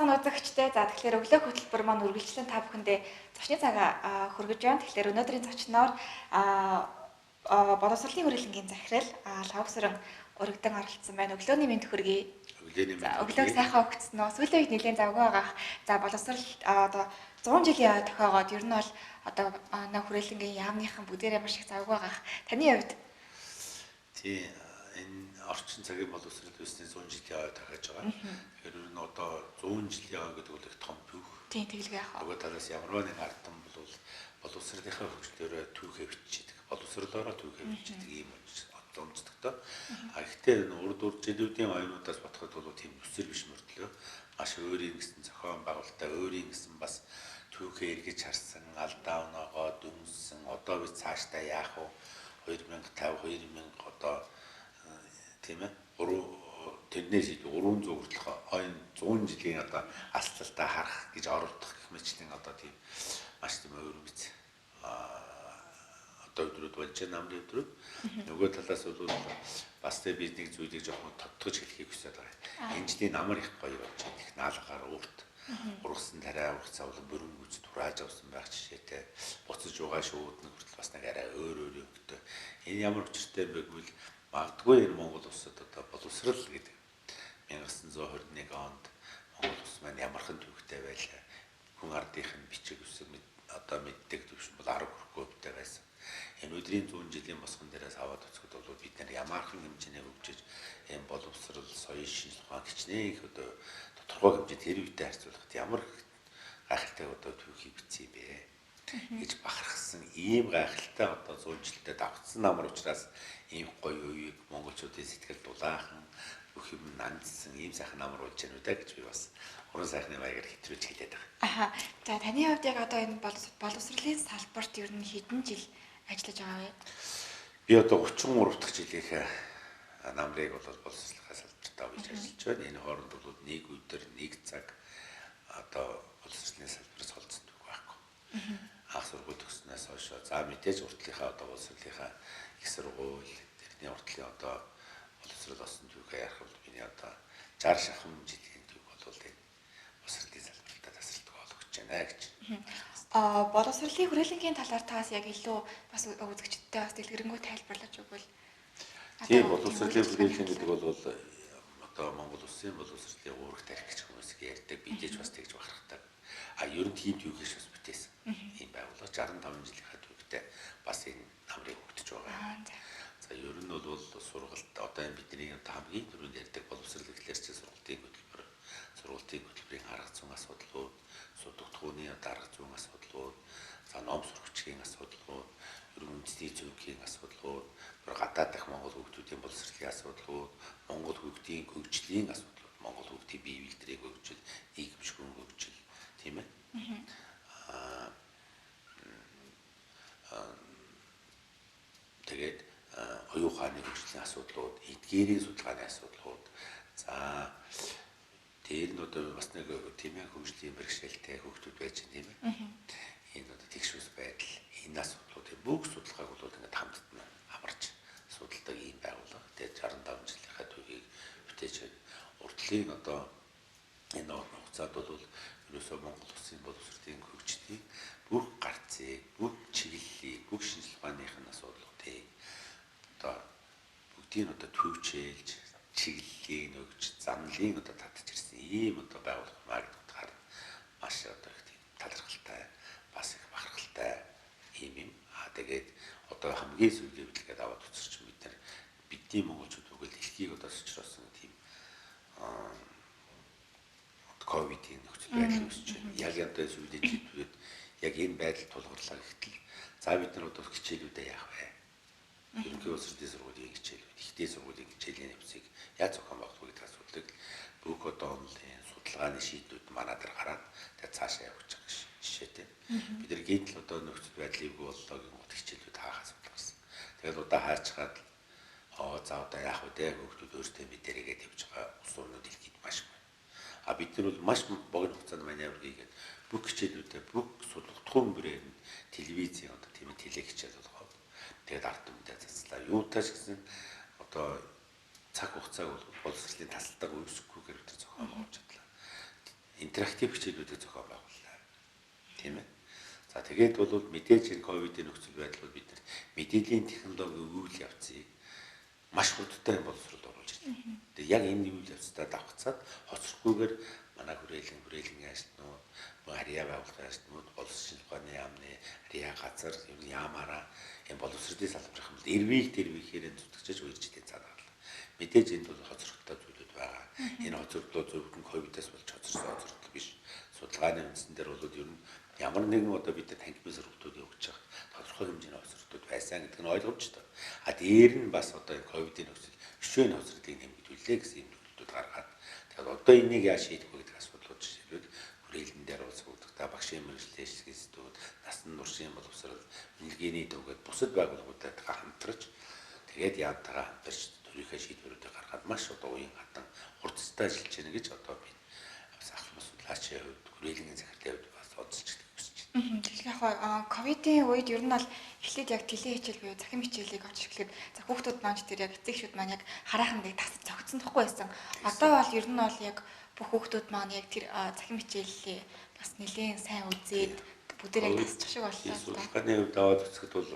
сайхан үзэгчтэй. За тэгэхээр өглөө хөтөлбөр маань үргэлжлэн та бүхэндээ зочны цагаа хүргэж байна. Тэгэхээр өнөөдрийн зочноор боловсролын хүрээлэнгийн захирал Лавсран өргөдөн оролцсон байна. Өглөөний мэнд хүргэе. Өглөөний мэнд. Өглөөг сайхан өгцсөн үү? Сүүлийн үед нэлээд завгүй байгаах. За боловсрол одоо 100 жилийн тохиогоод ер нь бол одоо хүрээлэнгийн яамныхан бүгдээрээ маш их завгүй байгаах. Таны хувьд? Тий, энэ орчин цагийн боловсрол бизнес 100 жилийн тохиож байгаа. Тэгэхээр ер нь одоо 100 жилийн гэдэг бол их том түүх. Тийм тэглэгээ яах вэ? Нөгөө талаас ямар нэг ардсан бол боловсролынхаа хөгжлөөрөө түүхээ бичдэг. Боловсролоороо түүхээ бичдэг ийм онцлогтой. Гэхдээ урд жилүүдийн оюунуудаас бодоход бол тийм өсөр биш мөртлөө маш өөрийн гэсэн зохион байгуулалтаа өөрийн гэсэн бас түүхээ эргэж харсан, алдаа оноогоо дүнсэн, одоо бид цаашдаа яах вэ? 2050 2000 одоо тийм ээ тэрнээс 300 хүртэлх ойн 100 жилийн одоо алцалтаа харах гэж оролдох гэх мэтлэн одоо тийм маш тийм өөр биз одоо өдрүүд болж байна намрын өдрүүд нөгөө талаас бол бас тэ бизнес зүйлийг жоохон тодтогч хэлхийг хүсэж байгаа. Энэ жилийн намар их гоё болж байна. Их наалгаар урт ургасан тариа ургац авлан бүрэн үз турааж авсан байх жишээтэй буцаж байгаа шууд нэг хүртэл бас нэг арай өөр өгдөө. Энэ ямар учиртай бэ гэвэл магадгүй энэ Монгол улсад одоо боловсрал гэдэг 1921 онд Монгол улс маань ямархан төвхтэй байлаа. Хүн ардынх нь бичиг үсэг одоо мэддэг төвшин бол 10 хүрхгүйтэй байсан. Энэ өдрийн 100 жилийн босгон дээрээс аваад үзэхэд бол бид нар ямархан хэмжээний хөгжиж энэ боловсрал соёл шинжилгээ ухаан хичнээн их одоо тодорхой хэмжээнд тэр үедээ харьцуулахад ямар гайхалтай одоо түүхийг бичсэн бэ гэж бахархсан ийм гайхалтай одоо 100 жилдээ давтсан намар учраас ийм гоё үеийг монголчуудын сэтгэл дулаахан бүх юм нандсан ийм сайхан намар болж байна уу гэж би бас уран сайхны маягаар хэтрүүлж хэлээд байгаа. За таны хувьд яг одоо энэ боловсролын салбарт ер нь хэдэн жил ажиллаж байгаа вэ? Би одоо 33 дахь жилийнхээ намрыг бол боловсролынхаа салбартаа хийж ажиллаж байна. Энэ хооронд бол нэг өдөр нэг цаг одоо боловсролын салбараас холцсон үг байхгүй. Анх сургууль төгснөөс хойш за мэдээж уртлынхаа одоо боловсролынхаа их сургууль тэрний уртлын одоо боловсрол осон түүхээ ярих бол миний одоо 60 шахан жилийн түүх бол энэ боловсролын салбартаа тасалдаг болгож байна гэж. Боловсролын хүрээлэнгийн талаар таас яг илүү бас үзэгчдтэй бас дэлгэрэнгүй тайлбарлаж өгвөл. Тийм боловсролын хүрээлэн гэдэг бол одоо Монгол улсын боловсролын уурах тарих гэж хүмүүс ярьдаг. Бидээж бас тэгж бахархдаг. Ер нь тийм түүхийг бас бүтээсэн. Ийм байгууллага 65 жилийнхаа түүхтэй бас энэ намрыг хөгдөж байгаа. За ер нь бол сургалт одоо энэ бидний хамгийн түрүүнд ярьдаг боловсрол гэхлээр чи сургалтын хөтөлбөрийн арга зүйн асуудлууд, судалгууны арга зүйн асуудлууд, за ном сурагчийн асуудлууд, үндэсний зөвлөхийн асуудлууд, гадаад дахь Монгол хүүхдүүдийн боловсролын асуудлууд, Монгол хүүхдийн хөгжлийн асуудлууд, Монгол хүүхдийн бие биедрийг хөгжил, нийгэмшгүн хөгжил, тийм ээ. Тэгээд оюун ухааны хөгжлийн асуудлууд, эдгээрийн судалгааны асуудлууд, за тэр нь одоо бас нэг тийм ээ хөгжлийн бэрхшээлтэй хүүхдүүд байж тийм ээ. Энэ одоо тэгшүүс байдал, энэ асуудлуудын бүх судалгааг бол ингээд хамтдаа хамарч судалдаг ийм байгууллага. Тэгээд 65 жилийнхаа түүхийг бүтээж урдлын одоо энэ хугацаанд бол ерөөсөө Монгол улсын боловсролын хөгжлийн бүх гарцыг, бүх чиглэлийг, бүх шинжилгээ ухааныхын асуудлуудыг одоо бүгдийг одоо төвчээлж, чиглэлийг нөгж, замлыг одоо татж ирсэн ийм одоо байгууллага маяг утгаар маш одоо их тийм талархалтай, бас их бахархалтай ийм юм. Тэгээд одоо хамгийн сүүлийн хөдөлгөөд аваад үзэрч бид нар бидний монголчууд үгүй дэлхийг одоо сочросон тийм ковидын нөхцөл байдал үүсэж байна. Яг одоо сүүлийн жилүүд яг энэ байдал тулгарлаа гэхтэл за бид нар одоо хичээлүүдээ яах вэ? Ерөнхий боловсролын сургуулийн хичээлүүд, ихтэй сургуулийн хичээлийн нэвсийг яаж зохион байгуулах вэ гэдэг асуудлыг бүх одоо онлайн судалгааны шийдвэрүүд манай дээр гараад тэгээд цаашаа явуулж байгаа жишээтэй. Бид нар гинтл одоо нөхцөл байдлыг боллоогийн гол хичээлүүд хаахаас болсон. Тэгээд удаа хайчгаад за одоо яах вэ? Хүүхдүүд өөрсдөө мэдэрээгээд явж байгаа улс орнууд дэлхийд маш байна. Бид нар бол маш богино хугацаанд маневр хийгээд бүх хичээлүүдэд бүх судалгахуун бүрээр нь телевизийн одоо тийм теле хичээл болгоод тэгээд ард түмэндээ цацлаа. Юутайч гэсэн одоо цаг хугацааг бол боловсролын тасалдаг үүсгөхгүйгээр өдөр зохион байгуулж чадлаа. интерактив хичээлүүдийг зохион байгууллаа. Тийм ээ. За тэгээд бол мэдээж энэ ковидын нөхцөл байдал бол бид нар мэдээллийн технологийн үйл явцыг маш хурдтай боловсролд оруулж ирсэн. Тэгээд яг энэ үйл явцтай давхцаад хоцрохгүйгээр манай хүрээлэн яаснууд, харьяа байгууллагын яаснууд, боловсролын ухааны яамны харьяа газар яамаараа энэ боловсролын салбарх юм дэрвийг зүтгэж үерж идэх цаад байна. Мэдээж энд бол хоцрогтой зүйлүүд байгаа. Энэ хоцрогдлоо зөвхөн ковидаас болж хоцорсон хоцрогдол биш. Судалгааны үндсэн дээр бол ер нь ямар нэгэн одоо бид танхимын сургалтууд явуулж байгаа тодорхой хэмжээний хоцрогдод байсан гэдэг нь ойлгомжтой. А дээр нь бас одоо ковидын нөхцөл өшөөний хоцрогдлыг нэмэгдүүлээ гэсэн юм төлөвлөлтүүд гаргаад тэгээд одоо энийг яаж шийдэх вэ гэдэг асуудлууд жишээлбэл хүрээлэн дээр уулзагдах, багшийн мэргэжлийн институт, насан туршийн боловсрол, үнэлгээний төвөд бусад байгууллагуудтай хамтарч тэгээд яантайгаа хамтарч төрийнхөө шийдвэрүүдийг гаргаад маш одоо уян хатан хурцтай ажиллаж байна гэж одоо би ахлах судлаачийн хувьд хүрээлэнгийн захирлын хувьд бас бодсоч хүсэж байна. Тэгэхээр яг ковидын үед ер нь бол эхлээд яг теле хичээл буюу захим хичээлийг орж эхлэхэд за хүүхдүүд маань ч тэр яг эцэгчүүд маань яг хараахан нэг тас зогцсон тахгүй байсан. Одоо бол ер нь бол яг бүх хүүхдүүд маань яг тэр захим хичээлээ бас нэлээд сайн үзээд бүгдээрээ тасчих шиг боллоо. Судалгааны хувьд аваад үзэхэд бол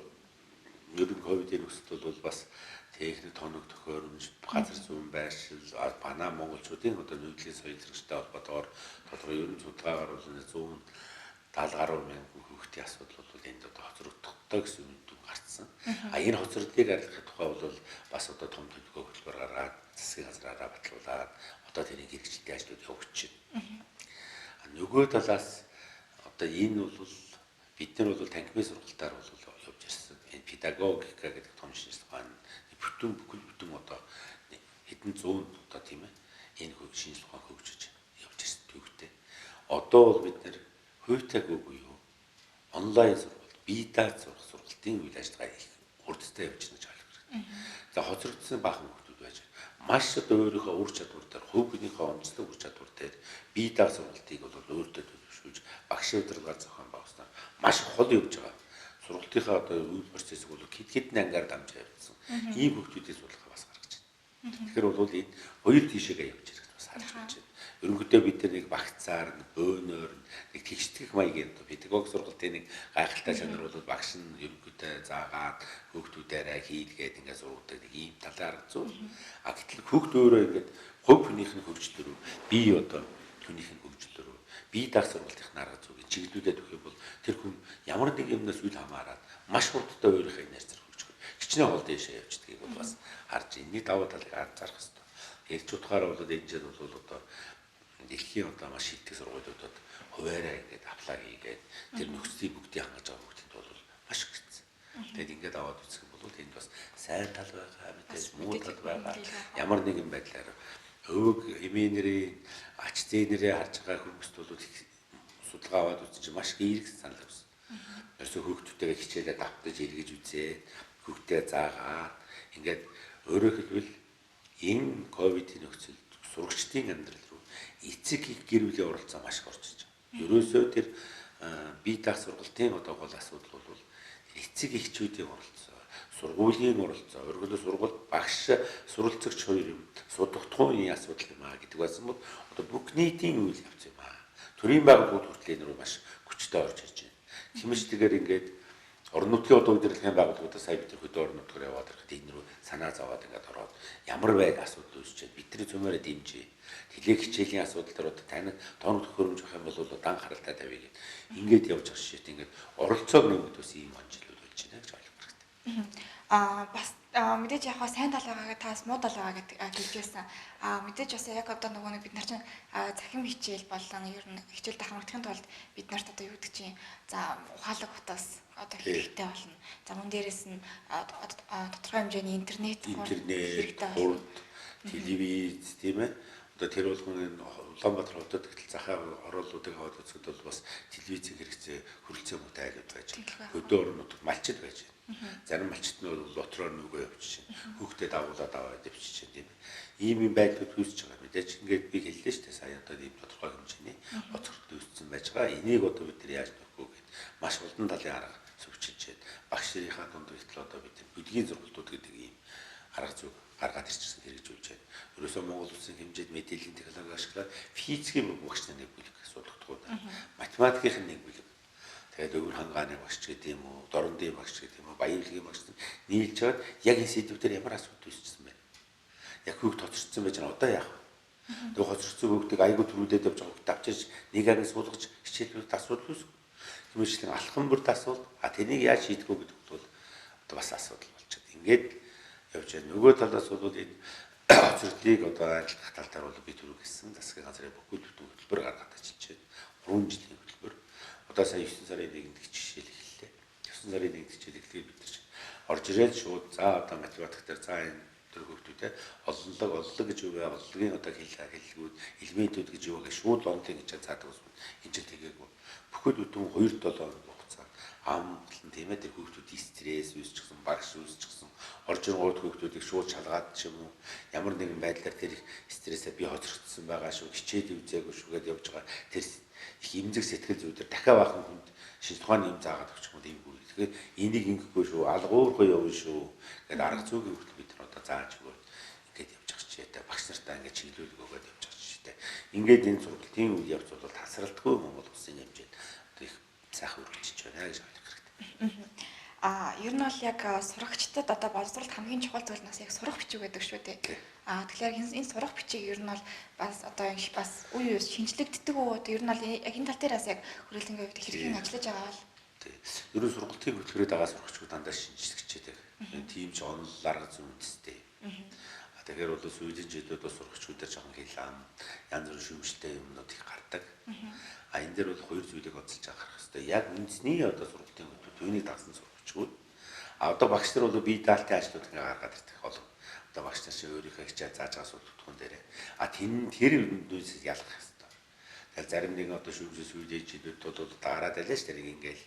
ер нь ковидын нөхцөл бол бас техник тоног төхөөрөмж, газар зүйн байршил, манай монголчуудын одоо нүүдлийн соёл зэрэгтэй холбоотойгоор тодорхой ер нь судалгаагаар бол 170 гаруй мянган хүүхдийн асуудал бол энд одоо хоцрогдохтой гэсэн үнд гарцсан. А энэ хоцрогдлыг арилгахын тухай бол бас одоо том төлөвлөгөө хөтөлбөр гаргаад засгийн газраараа батлуулаад одоо тэрийг хэрэгжилтийн ажлууд явуулж байна. Нөгөө талаас одоо энэ бол бид нар бол танхимын сургалтаар бол явж ирсэн. Энэ педагогика гэдэг том шинжилгээ бүхэн одоо хэдэн зуун одоо тийм ээ энэ шинжилгээ ухаан хөгжиж явж ирсэн төвхтэй. Одоо бол бид нэр хуйтаагүй юу онлайн сургалт, бие дааж сурах сургалтын үйл ажиллагаа их хурдтай явж байна гэж ойлгох хэрэгтэй. За хоцрогдсон баахан хүмүүс байж маш одоо өөрийнхөө ур чадвар дээр, хувь хүнийхээ онцлог ур чадвар дээр бие дааж сургалтыг бол өөртөө төлөвшүүлж багшийн удирдлагаар зохион байгуулснаар маш хол явж байгаа. Сургалтынхаа одоо үйл процессыг бол хэдэн ангаар дамжиж явуулсан. Ийм хүмүүсийн судалгаа бас гаргаж байна. Тэгэхээр бол энэ хоёр тийшээгээ явж ирэх бас харж байна. Ерөнхийдөө бид нэг багцаар, бөөнөр, нэг тэгштгэх маягийн педагог сургалтын нэг гайхалтай чанар бол багш нь ерөнхийдөө заагаад хүүхдүүдээрээ хийлгээд ингээд сургадаг нэг ийм талаар зүйл. А гэтэл хүүхд өөрөө ингээд хувь хүнийх нь хөгжил рүү, бие одоо түүнийх нь хөгжил рүү, бие даах сургалтын арга зүйг чиглүүлээд өгөх юм бол тэр хүн ямар нэг юмнаас үл хамааран маш хурдтай өөрийнхөө энерги зэрэг хөгжих. Хичнээн гол дэшээ явждгийг бол бас харж энэний давуу талыг харж зарах хэрэгтэй. Ярьж утгаараа бол энэ жил бол одоо дэлхийн одоо маш их сургуулиудад хуваараа ингээд аплай хийгээд тэр нөхцөлийг бүгдийг хангаж байгаа хүмүүст бол маш хэцүү. Тэгээд ингээд аваад үзэх юм бол энд бас сайн тал байгаа, мэдээж муу тал байгаа. Ямар нэгэн байдлаар өвөг эмээнэрийн ач зээнэрээ харж байгаа хүмүүст бол судалгаа аваад үзсэн чинь маш их эерэг санал авсан. Ерөөсөө хүүхдүүдтэйгээ хичээлээ давтаж эргэж үзээ, хүүхдээ заагаад ингээд өөрөөр хэлбэл энэ ковидын нөхцөлд сурагчдын амьдрал руу эцэг их гэр бүлийн оролцоо маш их орж иж байгаа. Ерөөсөө тэр бие даах сургалтын одоо гол асуудал бол эцэг эхчүүдийн оролцоо, сургуулийн оролцоо, өргөдөө сургууль багш суралцагч хоёрын судагтхууны асуудал юм аа гэдэг байсан бол одоо бүх нийтийн үйл явц юм аа. Төрийн байгууллагууд хүртэл энэ рүү маш хүчтэй орж ирж байна. Тиймээс тэгэхээр ингээд орон нутгийн одоо удирдлагын байгууллагуудаа сая бид хөдөө орон нутгаар яваад ирэхэд энэ рүү санаа зовоод ингээд ороод ямар байд асуудал үүсчихэд бидний цөмөрөө дэмжиж теле хичээлийн асуудал дээр одоо тань тоног төхөөрөмж авах юм бол дан харалтай тавья гэд ингээд явж байгаа шишэт ингээд оролцоог нэмэгдүүлсэн ийм онцлог болж байна гэж ойлгох хэрэгтэй. Бас мэдээж яг сайн тал байгаа гэдээ таас муу тал байгаа гэдэг хэлжсэн. Мэдээж бас яг одоо нөгөө нэг бид нар чинь захим хичээл болон ер нь хичээлд хамрагдахын тулд бид нарт одоо юу гэдэг чинь за ухаалаг утас одоо хэрэгтэй болно. За мөн дээрэс нь тодорхой хэмжээний интернет хэрэгтэй болно. Телевиз тийм ээ. Одоо тэр болгоны Улаанбаатар хотод гэтэл захаа ороолуудыг аваад үзэхэд бол бас телевизийн хэрэгцээ хөрөлцөө мөтэй айлууд байж байна. Хөдөө орон нутгад малчид байж байна. Зарим малчид нь дотроо нүгөө явчих чинь хүүхдэд дагуулаад аваад явчих чинь тийм ээ. Ийм байдлууд үүсэж байгаа. Мэдээж ингээд би хэллээ шүү дээ. Сая одоо ийм тодорхой хэмжээний хоцрогдол үүссэн байж байгаа. Энийг одоо бид нар яаж нөхөх вэ гэд маш олон талын арга зөвчилж байна. Багш нарынхаа дунд ихтэл одоо бид бүлгийн зургалтууд гэдэг ийм арга зүг гаргаад ирчихсэн хэрэгжүүлж байна. Ерөөсөө Монгол улсын хэмжээнд мэдээллийн технологи ашиглаад физикийн багш нэг бүлэг судалдагууд, математикийн нэг бүлэг. Тэгээд өвөр хангааны багш гэдэг юм уу, дорндын багш гэдэг юм уу, баян хэлгийн багш нийлж чад яг энэ сэдвүүдээр ямар асуудал үүсчихсэн бэ? Яг хүүхд тоцорчсон байж байгаа одоо яах вэ? Тэгээ хоцорчсон хүүхдийг айгуу төрүүлээд явж байгаа хүүхд авчиж нэг анги суулгаж хичээлүүд асуудал үүсв. Тиймэрчлэн алхам бүрт асуудал. Тэнийг яаж шийдэх вэ гэдэг бол одоо бас асуудал болчиход. Ингээд явж байгаа. Нөгөө талаас бол энэ хоцролтыг одоо ажиллах тал дээр бол би түрүү гэсэн засгийн газрын бүхэл бүтэн хөтөлбөр гаргаад ажиллаж байна. 3 жилийн хөтөлбөр. Одоо сая 9 сарын 1-нд жишээл эхэллээ. 9 сарын 1-нд жишээл эхлэхээр бид нар орж ирээд шууд за одоо математик дээр за энэ төр хүүхдүүдэд оллог гэж юу вэ? Оллогийн одоо хэллэгүүд, элементүүд гэж юу вэ? Шууд лонтын гэж цаадаг ус. Энэ ч тэгээгүй. Бүхэл бүтэн 2-7 хоног хугацаанд амтлан тийм ээ тэр хүүхдүүд стресс үүсчихсэн, багш үүсчихсэн. Орж ирэнгүүт хүүхдүүдийг шууд шалгаад ч юм уу ямар нэгэн байдлаар тэр стрессээ би хоцрогдсон байгаа шүү, хичээл үзээгүй шүүгээд явж байгаа. Тэр их эмзэг сэтгэл зүйдэр дахиад бахан хүнд шинж тухайн юм заагаад өгч юм ийм үү. Тэгэхээр энийг ингэхгүй шүү, алгуургүй явна шүү гэдэг арга зүйн хүртэл бид нар одоо зааж өгөөд ингээд явж байгаа ч яа багш нартаа ингээд чиглүүлэг өгөөд явж байгаа ч тийм. Ингээд энэ сургалтын үйл явц бол тасралтгүй Монгол улсын хэмжээнд одоо их сайхан үргэлжлэж байна гэж ойлгох хэрэгтэй. Ер нь бол яг сурагчдад одоо боловсролд хамгийн чухал зүйл нь яг сурах бичиг гэдэг шүү дээ. Тэгэхээр энэ сурах бичиг ер нь бол бас одоо бас үе үе шинжлэгддэг үү? Ер нь бол яг энэ тал дээрээс яг хүрээлэнгийн хувьд хэрхэн ажиллаж байгаа бол ер нь сургалтын хөтөлбөрөд байгаа сурагчид дандаа шинжлэгчээд байгаа. Тийм ч онол арга зүйн үндэстэй. Тэгэхээр бол сүүлийн жилүүд бас сурагчдаар жоохон хилаам янз бүрийн шүүмжлэлтэй юмнууд их гардаг. Энэ дээр бол хоёр зүйлийг онцолж харах хэрэгтэй. Яг үндэсний одоо сургалтын хөтөлбөр түүнийг дагсан сурагчид одоо багш нар бол бие даалтын ажлууд ингээ гаргаад ирдэг болов. Одоо багш нар чинь өөрийнхөө хичээл зааж байгаа судалгын дээр тэр үндээс ялах хэрэгтэй. Тэгэхээр зарим нэгэн одоо шүүмжлэл сүүлийн жилүүд бол дараад байлаа ш тэрийг ингээл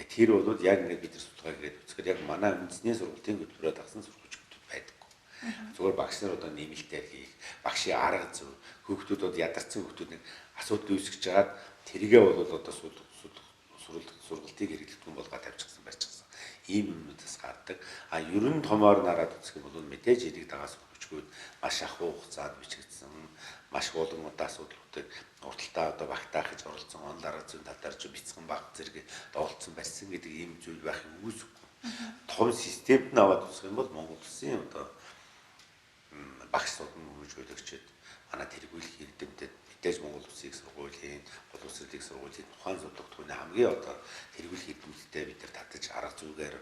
тэр бол яг ингээд бид нар судалгаа хийгээд үзэхээр яг манай үндэсний сургалтын хөтөлбөрөөр дагсан сурагчид байдаггүй. Зүгээр багш нар одоо нэмэлтээр хийх, багшийн арга зүй, хүүхдүүд ядарсан хүүхдүүд нэг асуудал үүсгэж чаад тэргээ бол одоо сургалтыг хэрэглэдэг юм болгоод тавьчихсан байцгаасан. Ийм юмнуудаас гардаг. Ер нь томоор нараад үзэх юм бол мэдээж энийг дагаа сурагчгүй маш ахуй хугацаанд бичигдсэн, маш олон удаа асуудлуудыг урталтаа одоо багтаах гэж оролцсон, онл арга зүйн тал дээр ч бяцхан баг зэрэг доолцсон барьсан гэдэг ийм зүйл байх юм үүсэхгүй. Том системд нь аваад үзэх юм бол Монгол Улсын одоо багш судалгын хөгжүүлэгчид манай тэргүүлэх эрдэмтэд мэдээж Монгол Улсын их сургуулийн, боловсролын сургуулийн тухайн судалгын хамгийн одоо тэргүүлэх эрдэмтдтэй бид нар татаж арга зүйгээр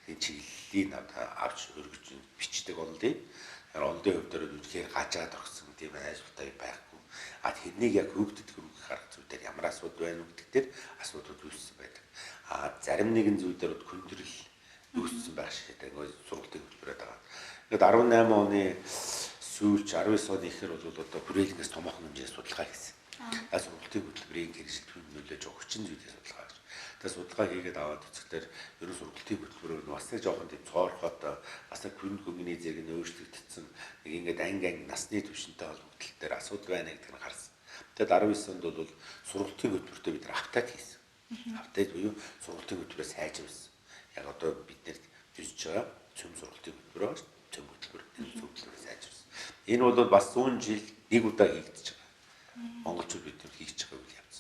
энэ чиглэлийн одоо авч өргөж бичдэг онлын. Онлын хувьд үнэхээр гажаад огсон тийм айсуултаа байхгүй. Тэрнийг яг хөгдөд хөргөх арга зүйдээр ямар асуудал байна вэ гэдэг дээр асуудал үүссэн байдаг. Зарим нэгэн зүйлээр хүндрэл үүссэн байх шигэдэг сургалтын хөтөлбөрөд байгаа. Ингээд 18 оны сүүлч 19 оны ихэр бол одоо хүрээлэнгээс томоохон хэмжээний судалгаа хийсэн. Сургалтын хөтөлбөрийн хэрэгжилтүүд нөлөөж хүчин зүйлээ судалгаа гэж. Тэгээд судалгаа хийгээд аваад үзэхдээ ерөн сургалтын хөтөлбөрөөр бас нэг жоохон тийм цоорхот бас нэг хүнд хөнгөний зэрэг нь өөрчлөгдсөн нэг ингээд анги насны түвшинтэй холбогдлол дээр асуудал байна гэдэг нь харсан. Тэгээд 19 онд бол сургалтын хөтөлбөртөө бид нар автад хийсэн. Автад буюу сургалтын хөтөлбөрөө сайжруулсан. Яг одоо бид нэр жүжиж байгаа цөм сургалтын хөтөлбөрөө цөм хөтөлбөр зөвлөлөөр сайжруулсан. Энэ бол бас 100 жил нэг удаа хийгдэж байгаа. Монголчууд бид нар хийж байгаа үйл явц.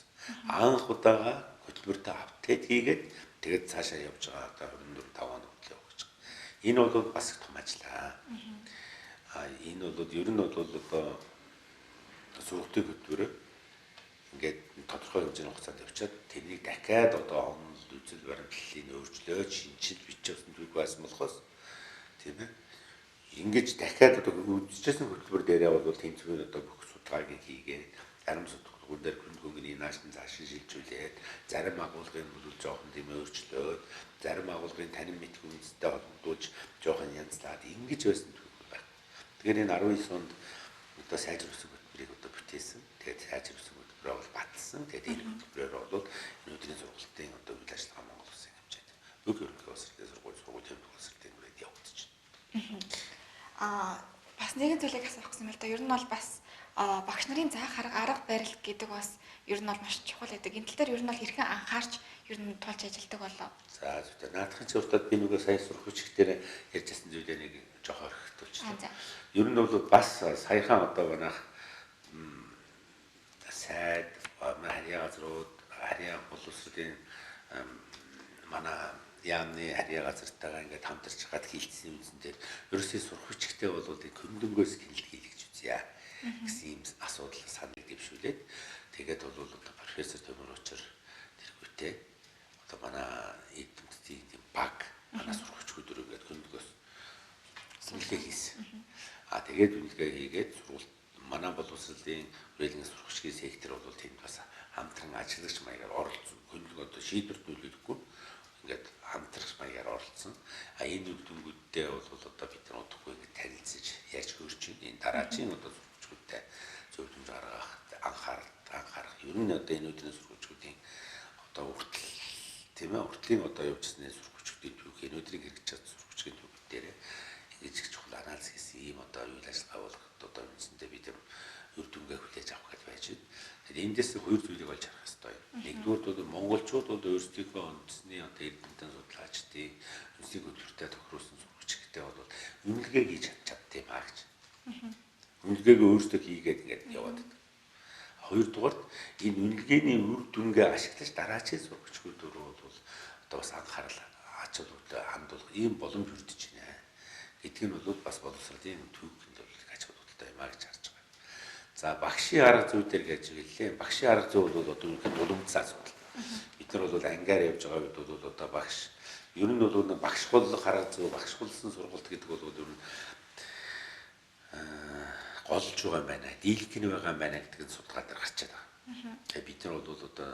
Анх удаага хөтөлбөртөө апдейт хийгээд тэгээд цаашаа явж байгаа одоо 24-5 он хүртэл явж байгаа. Энэ бол бас их том ажиллаа. Энэ бол ер нь бол одоо сургалтын хөтөлбөрөөр ингээд тодорхой хэмжээний хугацаанд явчаад тэрнийг дахиад одоо онл үзэл баримтлалыг өөрчлөөд шинжил бичсэн түүх байсан болохоос тийм ээ. Ингэж дахиад одоо үзчихсэн хөтөлбөр дээрээ бол тэнцвэр одоо бүх судалгааг хийгээд зарим судалгууд дээр хүн хөнгөний наашин заашин шилжүүлээд зарим агуулгын бол жоохон тийм өөрчлөөд зарим агуулгын танин мэдх үндэстэй холбогдуулж жоохон янзлаад ингэж байсан түүх байна. Тэгэхээр энэ 19 онд одоо сайжруулсан хөтөлбөрийг одоо бүтээсэн. Тэгээд сайжруулсан хөтөлбөрөө бол батлсан. Тэгээд энэ хөтөлбөрөөр бол энэ өдрийн сургалтын одоо үйл ажиллагаа Монгол Улсын хэмжээнд бүх ерөнхий боловсролын сургуулийн боловсролын бүрээд явагдаж байна. Бас нэгэн зүйлийг асуух гэсэн юм л да. Ер нь бол бас багш нарын заах арга барил гэдэг бас ер нь бол маш чухал байдаг. Энэ тал дээр ер нь бол хэрхэн анхаарч ер нь тулж ажилладаг болоо. За зөвхөн наадахын цогтод би нөгөө сайн сурах хүчгээр ярьжсэн зүйлээ нэг жоох орхитуулж Ер нь бол бас саяхан одоо манайх сайд харьяа газрууд харьяа боловсролын манай яамны харьяа газартайгаа ингээд хамтарч гад хийлцсэн үндсэн дээр ерөөсөө сурах хүчтэй бол энэ хөндөнгөөс гинэлт хийлгэж үзье гэсэн юм асуудал санал дэвшүүлээд тэгээд бол одоо профессор Төмөр Учир тэргүүтээ одоо манай эдэмтдийн баг манай сурах хүчгүй дөрөв гэдэг хөндөнгөөс үнэлгээ хийсэн. Тэгээд үнэлгээ хийгээд сургууль манай боловсролын хүрээлэн сургагчдын сектор бол тэнд бас хамтран ажиллагч маягаар оролцсон. Хөндлөг одоо шийдвэр төлөвлөхгүй ингээд хамтрах маягаар оролцсон. Энэ үр дүнгуудтэй бол одоо бид нар удахгүй ингээд танилцж яаж хөрч энэ дараагийн одоо сургагчдтай зөв хэмжээ гаргах анхаарах. Ер нь одоо энэ өдрийн сургагчдын одоо хүртэл тийм ээ хүртлийн одоо явуулсан сургагчдын түүх энэ өдрийг хэрэгжиж чадсан сургагчдын түүх дээр ингэж их чухал анализ хийсэн ийм одоо үйл ажиллагаа болгоход одоо үндсэндээ бид үр дүнгээ хүлээж авах гэж байж байна. Тэгэхээр эндээс хоёр зүйлийг олж харах хэрэгтэй. Нэгдүгээр бол монголчууд бол өөрсдийнхөө үндэсний одоо эрдэмтэн судлаачдын үндэсний хөтөлбөртэй тохируулсан сургагчдтай бол үнэлгээ хийж чаддсан юм аа гэж. Үнэлгээгээ өөрсдөө хийгээд ингээд яваад байдаг. Хоёрдугаарт энэ үнэлгээний үр дүнгээ ашиглаж дараачийн сургагчдууд бол одоо бас анхаарал ачааллуудаа хандуулах ийм боломж өрдөж байна гэдг нь бол бас боловсролын түүхэнд бол ач холбогдолтой юм а гэж харж байгаа. За багшийн арга зүй дээр гэж хэллээ. Багшийн арга зүй бол одоо үнэхээр уламжлалт асуудал. Бид нар бол ангиар явж байгаа үед бол одоо багш ер нь бол багш голлох арга зүй, багш голсон сургалт гэдэг бол ер нь голж байгаа юм байна. Дийлхэн байгаа юм байна гэдэг нь судалгаа дээр гарчаад байгаа. Тэгээ бид нар бол одоо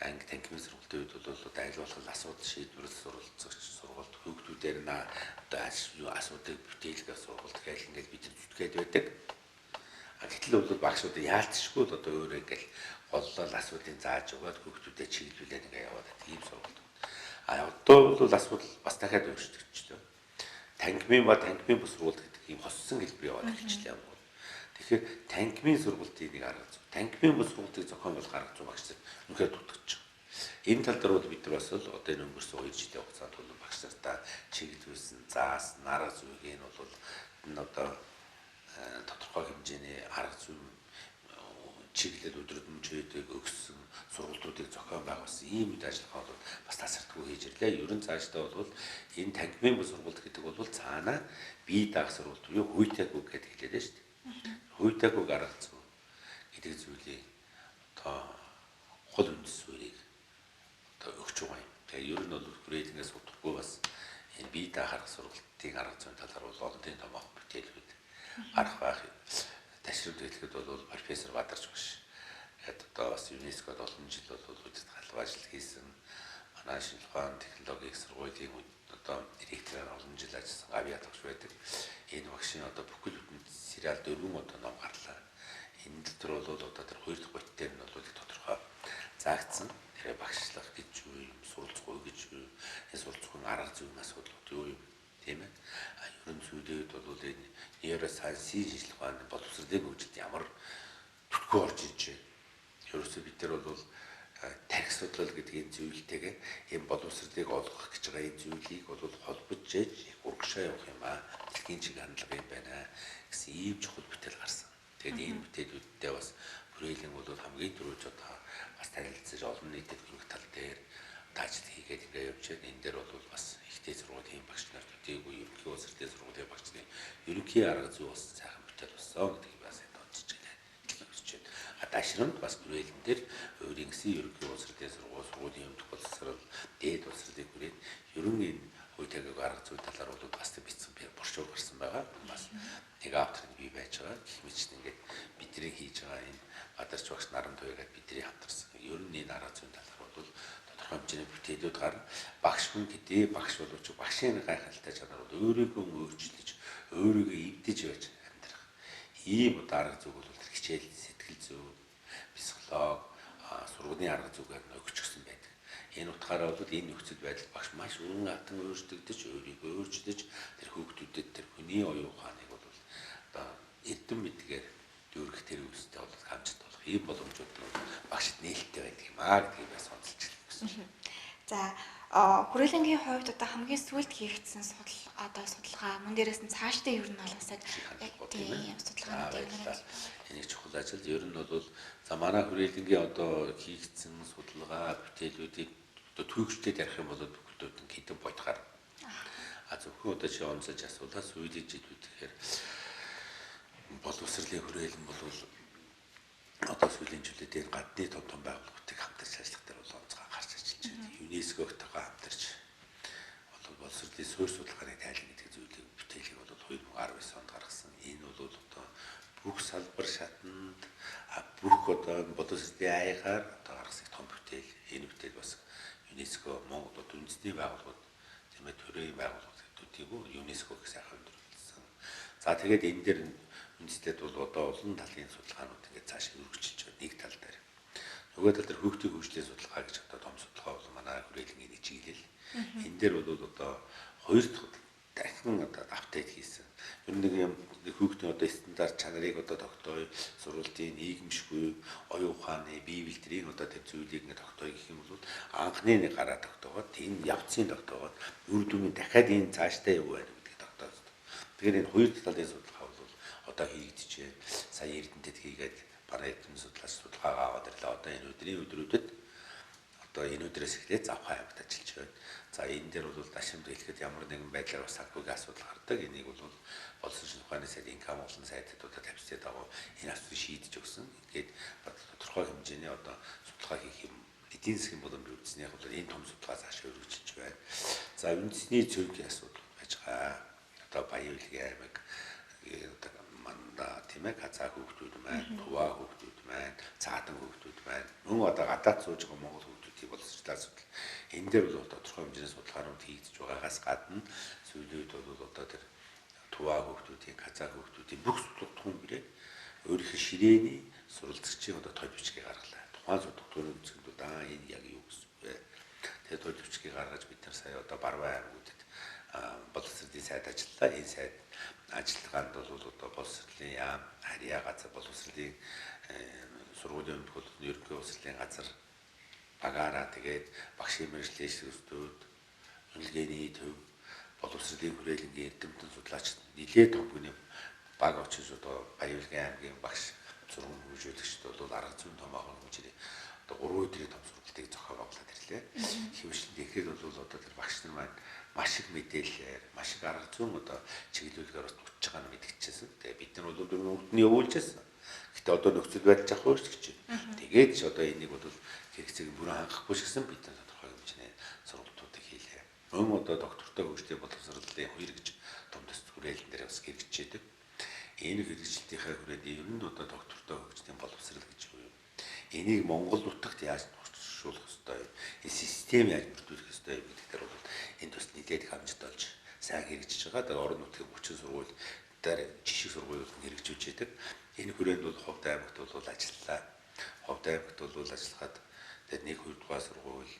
анги танхимын сургалтын үед бол одоо айл болох асуудал шийдвэрлэх сургалт хүүхдүүдээр одоо асуудыг бүтээлгээ сургалт гэх ингээд бид зүтгээд байдаг. Гэтэл бол багшууд яалтчгүй одоо өөрөө ингээл голлол асуудыг зааж өгөөд хүүхдүүдэд чиглүүлээд ингээ яваад тийм сургалт. Одоо бол асуудал бас дахиад өөрчлөгдөж байна. Танхимын бус сургалт гэдэг ийм хоссон хэлбэр яваад эхэлчихлээ. Тэгэхээр танхимын сургалтын нэг арга зүй. Танхимын бус сургалтыг зохион байгуулах арга зүй багш нар үнэхээр дутагдж байна. Энэ тал дээр бол бид нар бас л одоо энэ өнгөрсөн 2 жилийн хугацаанд бол багш нартаа чиглүүлсэн заасан арга зүйг нь бол энэ одоо тодорхой хэмжээний арга зүй чиглэл өдрөмжөөдөг өгсөн сургалтуудыг зохион байгуулсан ийм үйл ажиллагаа бол бас тасардаггүй хийж ирлээ. Ерөн цаашдаа бол энэ танхимын бус сургалт гэдэг бол цаанаа бие даах сургалт буюу хуйтайг гэдэг хэлээд шүү дээ. Хуйтайг арга зүй гэдэг зүйлийг одоо хол үндэс суурийг одоо өгч байгаа юм. Тэгээ ер нь бол хүрээлэнгээс удахгүй бас энэ бие даах сургалтын арга зүйн талаар бол олон тийм томоохон бүтээлүүд гарах байх. Ташрууд хэлэхэд бол профессор Бадарч багш. Тэгээд одоо бас ЮНЕСКОд олон жил бол үдэд галбай ажил хийсэн. Манай шинжилгээ ухааны технологийн сургуулийн одоо директораар олон жил ажилласан Гавьяа багш байдаг. Энэ багшийн одоо бүхэл бүтэн сериал 4 одоо ном гарлаа. Энэ дотор бол одоо тэр хоёр дахь бот дээр нь бол тодорхой заагдсан. Тэр багшлах гэж юу юм, суралцах уу гэж юу, энэ суралцах арга зүйн асуудлууд юу юм тийм ээ. Ерөн зүйлүүд бол энэ нейросайенсийн шинжилгээ ухааны боловсролын хөгжилд ямар түлхүү орж иж байна. Ерөөсөө бид нар бол тарих судлал гэдэг энэ зүйлтэйгээ энэ боловсролыг олгох гэж байгаа энэ зүйлийг бол холбож яаж урагшаа явах юм аа. Дэлхийн чиг хандлага юм байна гэсэн ийм чухал бүтээл гарсан. Тэгээд энэ бүтээлүүдтэй бас хүрээлэн бол хамгийн түрүүч одоо бас танилцж олон нийтэд хүрэх тал дээр ажил хийгээд ингээ явж байна. Энэ дээр бол бас ихтэй сургуулийн багш нар төдийгүй ерөнхий улсрын сургуулийн багчдын ерөнхий арга зүй бас сайхан бүтээл болсон гэдгийг бас тооцож байна. Дашрамд бас хүрээлэн дээр өөрийн гэсэн ерөнхий улсрын сургуулийн өмнөх боловсрол дээд улсрын хүрээд ерөн энэ хуйтайг арга зүй талаар бол бас бичсэн борчуур гарсан байгаа. Бас нэг авторын бий байж байгаа. Гэх мэт ингээд бидний хийж байгаа энэ Бадарч багш наран туйгаад бидний хамтарсан. Ер нь энэ арга зүйн талаар бол тодорхой хэмжээний бүтээлүүд гарна. Багш хүн гэдэг багш боловч багшийн гайхалтай чанар бол өөрийгөө өөрчилж, өөрийгөө эвдэж байж амьдрах. Ийм арга зүйг бол хичээл, сэтгэл зүй, психолог, сургуулийн арга зүйгээр өгчихсөн байдаг. Энэ утгаараа бол энэ нөхцөл байдал багш маш өргөн атан өөрчлөгдөж, өөрийгөө өөрчилж, тэр хүүхдүүдэд тэр хүний оюун ухааныг бол одоо эрдэм мэдгээр дүүрэх тэр үстэй бол хамжид болох ийм боломжууд нь багшд нээлттэй байдаг юм аа гэдгийг бас онцолж хэлэх гэсэн. За хүрээлэнгийн хувьд одоо хамгийн сүүлд хийгдсэн судалгаа мөн дээрээс нь цаашдаа ер нь бол бас яг тийм судалгаанууд яг энийг чухал ажил ер нь бол за манай хүрээлэнгийн одоо хийгдсэн судалгаа бүтээлүүдийг одоо түүхчдэд ярих юм бол бүхэлдээ хэдэн бодохоор зөвхөн одоо чи онцолж асуулаа сүйдэж идвүүд тэгэхээр боловсролын хүрээлэн бол одоо сүүлийн жилүүд энэ гадны том байгууллагуудыг хамтарч ажиллах дээр бол онцгой гарч ажиллаж байна. ЮНЕСКО-гойгоо хамтарч боловсролын суурь судалгааны тайлан гэдэг зүйлийг бүтээлийг бол 2019 онд гаргасан. Энэ бол одоо бүх салбар шатанд бүх одоо боловсролын аягаар одоо гаргасан том бүтээл. Энэ бүтээл бас ЮНЕСКО Монгол үндэсний байгууллагууд тийм ээ төрийн байгууллагуудыг ЮНЕСКО-г сайхан өндөрлөсөн. За тэгээд энэ дээр үндэслэлд бол одоо олон талын судалгаанууд ингээд цааш өргөжлөж байна нэг тал дээр. Нөгөө тал дээр хүүхдийн хөгжлийн судалгаа гэж одоо том судалгаа бол манай хүрээлэнгийн нэг чиглэл. Энэ дээр бол одоо хоёр дахь дахин одоо апдейт хийсэн. Ер нь нэг юм хүүхдийн одоо стандарт чанарыг одоо тогтооё, сурвалжийн нийгэмшгүй, оюун ухааны, бие бэлтрийн одоо тэр зүйлийг ингээд тогтооё гэх юм бол анхны нэг гараа тогтоогоод энэ явцын тогтоогоод үр дүнгийн дахиад энэ цаашдаа юу байна гэдгийг тогтоож. Тэгэхээр энэ хоёр талын судалгаа бол одоо хийгдэж байна. Сая Эрдэнэтэд хийгээд бараа эдийн судалгаагаа аваад ирлээ. Одоо энэ өдрүүдэд одоо энэ өдрөөс эхлээд завхаа явагд ажиллаж байна. За энэ дээр бол дашимд хэлэхэд ямар нэгэн байдлаар бас санхүүгийн асуудал гардаг. Энийг бол боловсролын ухааны сайд инкам олон сайдад одоо тавьчихсан дагуу энэ асуудлыг шийдэж өгсөн. Ингээд тодорхой хэмжээний одоо судалгаа хийх юм эдийн засгийн боломж үүснэ яг бол энэ том судалгаа цааш өргөжлөж байна. За үндэсний цөөнхийн асуудал байж байгаа. Одоо Баян Улгийн аймаг одоо манда тийм ээ Казах хүүхдүүд маань, Туваа хүүхдүүд маань, Цаадан хүүхдүүд маань мөн одоо гадаад сууж байгаа монгол хүүхдүүдийг боловсруулах асуудал. Энэ дээр бол тодорхой хэмжээний судалгаанууд хийгдэж байгаагаас гадна сүүлийн үед бол одоо тэр Туваа хүүхдүүдийн, Казах хүүхдүүдийн бүх судалгын гэрээ өөрийнхөө ширээний суралцагчийн одоо тод бичгийг гаргалаа. Тухайн судалгааны үзэсгэлэнүүд энэ яг юу гэсэн бэ? Тэгээд тод бичгийг гаргаж бид нар сая одоо Баруун аймагуудад боловсролын сайд ажиллалаа. Энэ сайд ажиллагаанд бол одоо боловсролын яам, харьяа газар боловсролын сургуулийн өмдгөл ерөнхий боловсролын газар багаараа тэгээд багшийн мэргэжлийн эсвэлтүүд, үнэлгээний төв, боловсролын хүрээлэнгийн эрдэмтэн судлаач нэлээд том хүний баг очиж одоо Баян Улгийн аймгийн багш сургууль хөгжүүлэгчд бол арга зүйн том ахын хэмжээний одоо 3 өдрийн том сургалтыг зохион байгуулад ирлээ. Хэвшлэн тэгэхээр бол одоо тэр багш нар маань маш их мэдээлэлээр, маш их арга зүйн одоо чиглүүлгээр утгаж байгаа нь мэдчихсэн. Тэгээ бид нар бол бүгдний явуулж байсан. Гэтэ одоо нөхцөл байдал жах өөрчлөгдөж байна. Тэгээд ч одоо энийг бол хэрэгцээг бүрэн хангахгүй ч гэсэн бид нар тодорхой хэмжээний сургалтуудыг хийлээ. Мөн одоо доктортой хөгжлийн боловсролын хоёр гэж том төс хүрээлэн дээр бас хэрэгжижээдэг. Энэ хэрэгжилтийнхаа хүрээнд ер нь одоо доктортой хөгжлийн боловсрол гэж юу юм. Энийг Монгол нутагт яаж нуршуулах ёстой юм. Энэ систем яаж бүрдүүлэх ёстой юм гэдэг дээр бол энэ төс нэлээд их амжилт олж сайн хэрэгжиж байгаа. Тэгээд орон нутгийн 30 сургууль дээр жишг сургуулиуд нь хэрэгжүүлж байдаг. Энэ хүрээнд бол Ховд аймагт бол ажиллалаа. Ховд аймагт бол ажиллахад тэгээд 1-2 дугаар сургууль,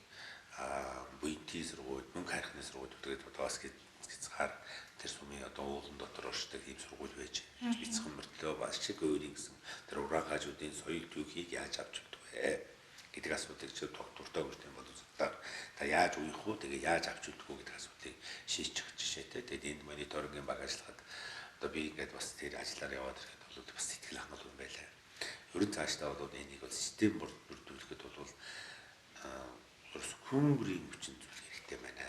буянтын сургууль, мөнгө хайрхны сургууль гэдэг бас гизгаар тэр сумын одоо уулан дотор оршдог ийм сургууль байж бяцхан мөртлөө бас чиг өөрийн гэсэн тэр ураангаажуудын соёл түүхийг яаж авч өгдөг вэ гэдэг асуудыг ч доктортой хөгжлийн боловсролоор та яаж уях уу тэгээ яаж авч өгдөг үү гэдэг асуудыг шийдэж өгч жишээтэй. Тэгээд энд мониторингийн баг ажиллахад одоо би ингээд бас тэр ажиллаар яваад ирэхэд бол бас сэтгэл хангалуун юм байлаа. Ер нь цаашдаа бол энийг бол систем бүрдүүлэхэд бол хүн бүрийн хүчин зүйл хэрэгтэй байна.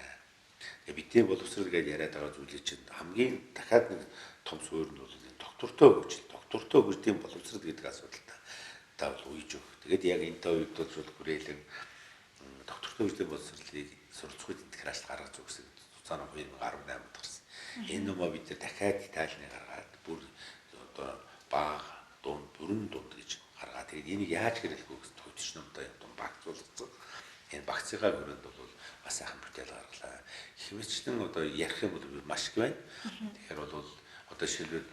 Тэгээ бидний боловсрол гэж яриад байгаа зүйлийг чинь хамгийн дахиад нэг том суурь нь бол энэ доктортой хөгжлийн боловсрол гэдэг асуудалтай та бол үйж өг. Тэгээд яг энэ үед бол хүрээлэн доктортой хөгжлийн боловсролыг суралцахын тэтгэр ажил гаргаж өгсөн. Цаана 2018 онд гарсан. Энэ нөмөө бид дахиад детальны гаргаад бүр одоо баг дунд бүрэн дунд гэж гаргаад тэгээд энийг яаж хэрэглэх вэ гэсэн төвчч номтой юм багцуулсан. Энэ багцынхаа хүрээнд бол бас сайхан бүтээл гаргалаа. Хэмжлэн одоо ярих юм бол маш их байна. Тэгэхээр бол одоо шилбэл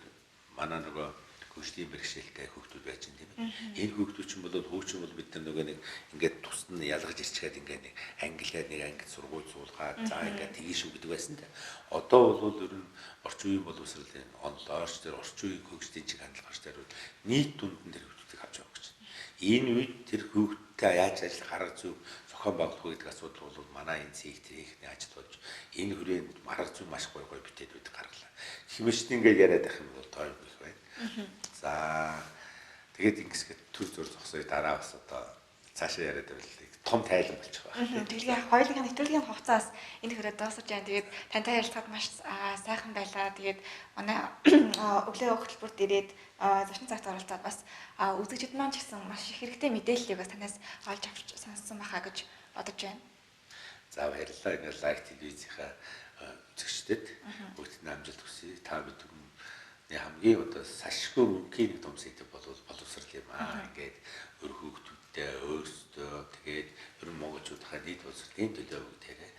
манай нөгөө хөгжлийн бэрхшээлтэй хүүхдүүд байж байгаа юм тийм ээ. Энэ хүүхдүүд чинь бол хөгжим бол бид нар нөгөө нэг ингээд тусад нь ялгаж ирчихэд ингээд нэг англиар нэг англи сургууль суулгаад за ингээд тгий шүү гэдэг байсан те. Одоо бол ер нь орчин үеийн боловсролын онлооч тэр орчин үеийн хөгжлийн чиг хандлагч тэр нийт дүнд тэр хүүхдүүдийг авч явах гэж. Энэ үед тэр хүүхдтэй яаж ажил гарга зүй зохион байгуулах вэ гэдэг асуудал бол манай энэ цэгтэрийнхний ажил болж энэ хүрээнд арга зүй маш гоё бүтээд байдаг гаргалаа. Хэмжиж ингээд яриад байх юм бол тоо их байна. За тэгээд ингэсгээд төр зур зогсоё дараа бас одоо цаашаа яриад байвал том тайлан болчих байна. Тэгээд яг хоёулынхаа нэвтрүүлгийн хугацаас энэ хүрээд дуусаж байна. Тэгээд тантай ярилцахад маш сайхан байлаа. Тэгээд манай өглөө хөтөлбөрт ирээд зочин цагт оролцоод бас үзэгчид маань ч гэсэн маш их хэрэгтэй мэдээллийг бас танаас олж авч сонссон байхаа гэж бодож байна. За баярлалаа. Ингээд лайк телевизийнхаа үзэгчдэд бүгд амжилт хүсье. Та бүхэн хамгийн одоо салшгүй мөнгөний том сэдв бол боловсрал юм аа. Ингээд өр хүүхдүүдтэй өөрсдөө тэгээд ер нь монголчуудынхаа нийт боловсролын төлөө бүгдээрээ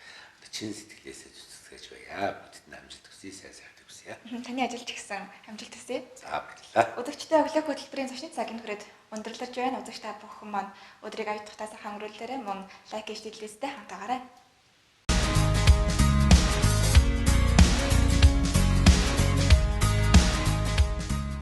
чин сэтгэлээсээ зүтгэж байя. Бүгд амжилт хүсье. Сайн хүсье. Таны ажилд ч гэсэн амжилт хүсье. За баярлалаа. Өдөрчтэй өглөө хөтөлбөрийн зочны цагийн хүрээд өндөрлөж байна. Үзэгч та бүхэн маань өдрийг аюутгахтаа сайхан өнгөрүүлээрэй. Мөн лайк хийж дэлгэцтэй хамтаагаарай.